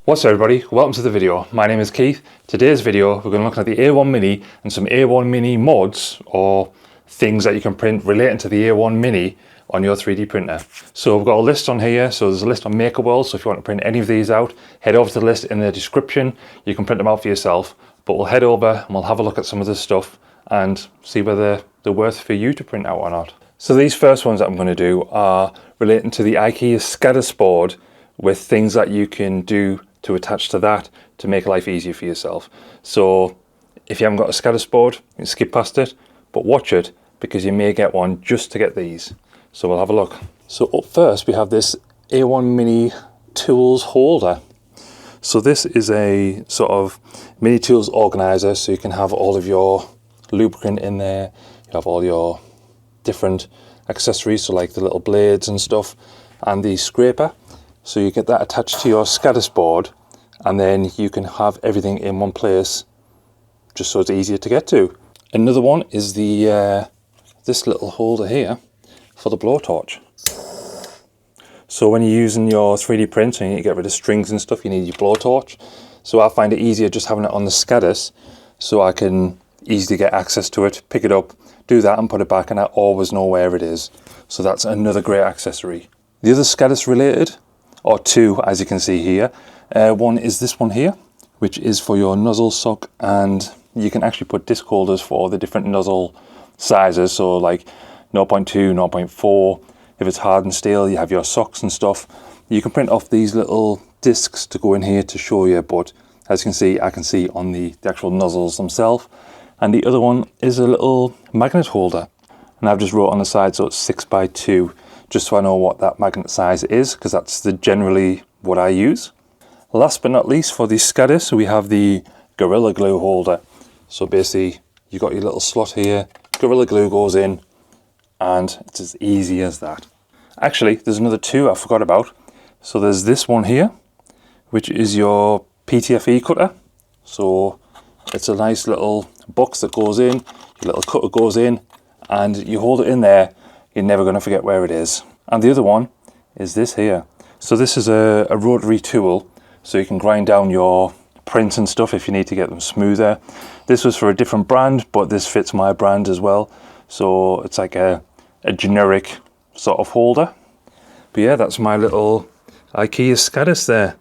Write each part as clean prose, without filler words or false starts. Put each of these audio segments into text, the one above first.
What's up everybody, welcome to the video. My name is Keith. Today's video we're going to look at the A1 Mini and some A1 Mini mods or things that you can print relating to the A1 Mini on your 3D printer. So we've got a list on here, so there's a list on MakerWorld, so if you want to print any of these out, head over to the list in the description. You can print them out for yourself, but we'll head over and we'll have a look at some of this stuff and see whether they're worth for you to print out or not. So these first ones that I'm going to do are relating to the IKEA SCADA board with things that you can do to attach to that to make life easier for yourself. So if you haven't got a SCADA board, you can skip past it, but watch it because you may get one just to get these. So we'll have a look. So up first we have this A1 Mini tools holder. So this is a sort of mini tools organizer, so you can have all of your lubricant in there, you have all your different accessories, so like the little blades and stuff, and the scraper. So you get that attached to your SCADA board, and then you can have everything in one place, just so it's easier to get to. Another one is the this little holder here for the blowtorch. So when you're using your 3D printer and you get rid of strings and stuff, you need your blowtorch. So I find it easier just having it on the SCADA, so I can easily get access to it, pick it up, do that and put it back, and I always know where it is. So that's another great accessory. The other SCADA related, or two as you can see here, one is this one here, which is for your nozzle sock, and you can actually put disc holders for the different nozzle sizes, so like 0.2, 0.4. If it's hardened steel, you have your socks and stuff. You can print off these little discs to go in here to show you, but as you can see, I can see on the actual nozzles themselves. And the other one is a little magnet holder, and I've just wrote on the side, so it's 6x2, just so I know what that magnet size is, because that's generally what I use. Last but not least, for the SCADA, so we have the Gorilla Glue holder. So basically, you got your little slot here, Gorilla Glue goes in, and it's as easy as that. Actually, there's another two I forgot about. So there's this one here, which is your PTFE cutter. So it's a nice little box that goes in, your little cutter goes in, and you hold it in there, you're never going to forget where it is. And the other one is this here. So this is a rotary tool, so you can grind down your prints and stuff if you need to get them smoother. This was for a different brand, but this fits my brand as well. So it's like a generic sort of holder. But yeah, that's my little IKEA SCADA there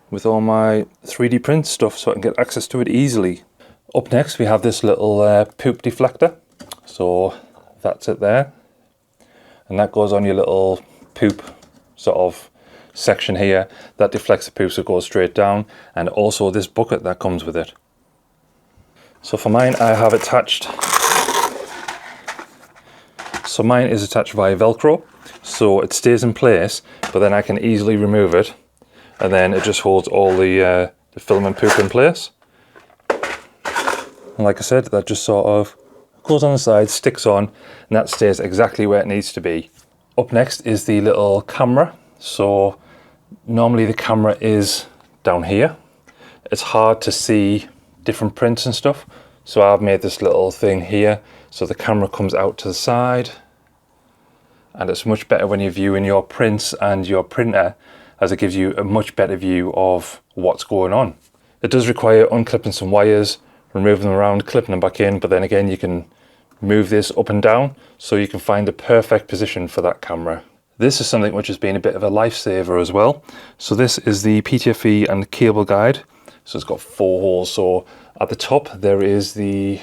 with all my 3D print stuff, so I can get access to it easily. Up next we have this little poop deflector. So that's it there. And that goes on your little poop sort of section here. That deflects the poop so it goes straight down. And also this bucket that comes with it. So for mine, I have attached, so mine is attached via Velcro. So it stays in place, but then I can easily remove it. And then it just holds all the film and poop in place. And like I said, that just sort of goes on the side, sticks on, and that stays exactly where it needs to be. Up next is the little camera. So normally the camera is down here. It's hard to see different prints and stuff, so I've made this little thing here so the camera comes out to the side, and it's much better when you're viewing your prints and your printer, as it gives you a much better view of what's going on. It does require unclipping some wires, removing them around, clipping them back in, but then again you can move this up and down so you can find the perfect position for that camera. This is something which has been a bit of a lifesaver as well. So this is the PTFE and cable guide. So it's got 4 holes. So at the top there is the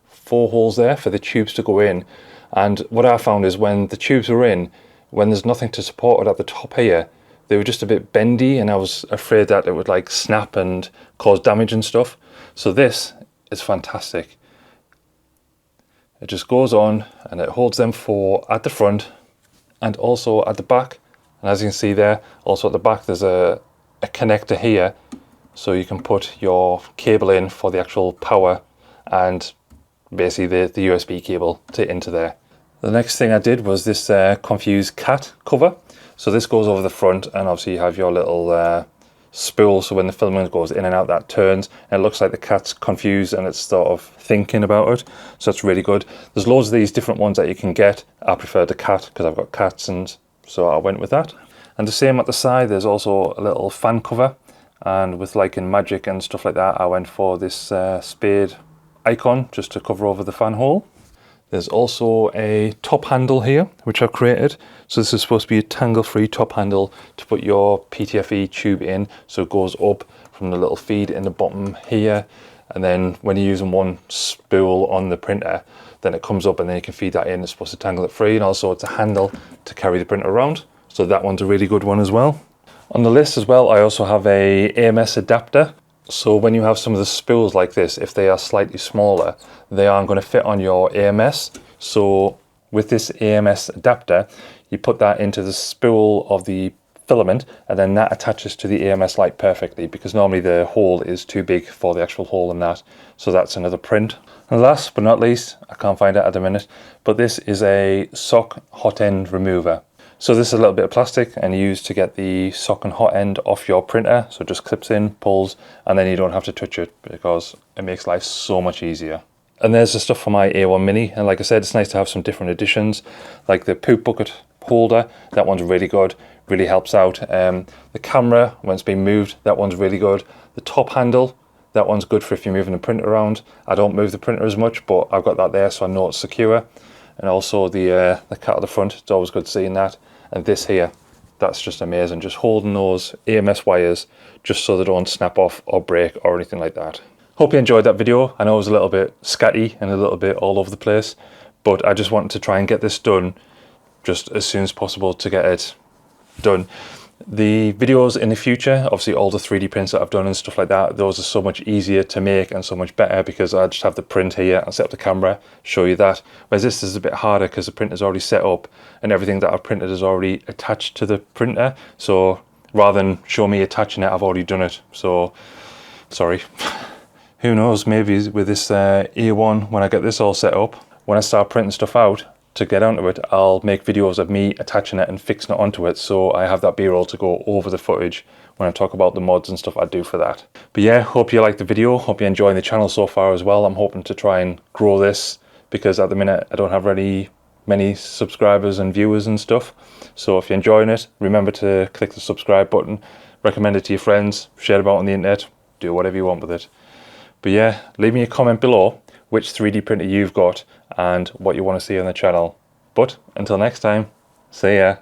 4 holes there for the tubes to go in. And what I found is when the tubes are in, when there's nothing to support it at the top here, they were just a bit bendy, and I was afraid that it would like snap and cause damage and stuff. So this is fantastic. It just goes on and it holds them 4 at the front and also at the back. And as you can see there, also at the back there's a connector here, so you can put your cable in for the actual power and basically the USB cable into there. The next thing I did was this confused cat cover. So this goes over the front, and obviously you have your little spool, so when the filament goes in and out that turns, and it looks like the cat's confused and it's sort of thinking about it, so it's really good. There's loads of these different ones that you can get. I prefer the cat because I've got cats, and so I went with that. And the same at the side, there's also a little fan cover, and with liking magic and stuff like that, I went for this spade icon just to cover over the fan hole. There's also a top handle here, which I've created. So this is supposed to be a tangle-free top handle to put your PTFE tube in, so it goes up from the little feed in the bottom here, and then when you're using one spool on the printer, then it comes up and then you can feed that in. It's supposed to tangle it free, and also it's a handle to carry the printer around. So that one's a really good one as well. On the list as well, I also have a AMS adapter. So when you have some of the spools like this, if they are slightly smaller, they aren't going to fit on your AMS. So with this AMS adapter, you put that into the spool of the filament, and then that attaches to the AMS Lite perfectly, because normally the hole is too big for the actual hole in that. So that's another print. And last but not least, I can't find it at the minute, but this is a sock hot end remover. So this is a little bit of plastic and used to get the sock and hot end off your printer. So it just clips in, pulls, and then you don't have to touch it because it makes life so much easier. And there's the stuff for my A1 Mini. And like I said, it's nice to have some different additions, like the poop bucket holder. That one's really good, really helps out. The camera, when it's being moved, that one's really good. The top handle, that one's good for if you're moving the printer around. I don't move the printer as much, but I've got that there so I know it's secure. And also the cat at the front, it's always good seeing that. And this here, that's just amazing. Just holding those AMS wires just so they don't snap off or break or anything like that. Hope you enjoyed that video. I know it was a little bit scatty and a little bit all over the place, but I just wanted to try and get this done just as soon as possible to get it done. The videos in the future, obviously all the 3D prints that I've done and stuff like that, those are so much easier to make and so much better because I just have the print here, I'll set up the camera, show you that. Whereas this is a bit harder because the printer's already set up and everything that I've printed is already attached to the printer. So rather than show me attaching it, I've already done it. So, sorry. Who knows, maybe with this A1, when I get this all set up, when I start printing stuff out, to get onto it, I'll make videos of me attaching it and fixing it onto it, so I have that B-roll to go over the footage when I talk about the mods and stuff I do for that. But yeah, hope you liked the video, hope you're enjoying the channel so far as well. I'm hoping to try and grow this because at the minute I don't have many subscribers and viewers and stuff. So if you're enjoying it, remember to click the subscribe button, recommend it to your friends, share it about on the internet, do whatever you want with it. But yeah, leave me a comment below which 3D printer you've got and what you want to see on the channel. But until next time, see ya.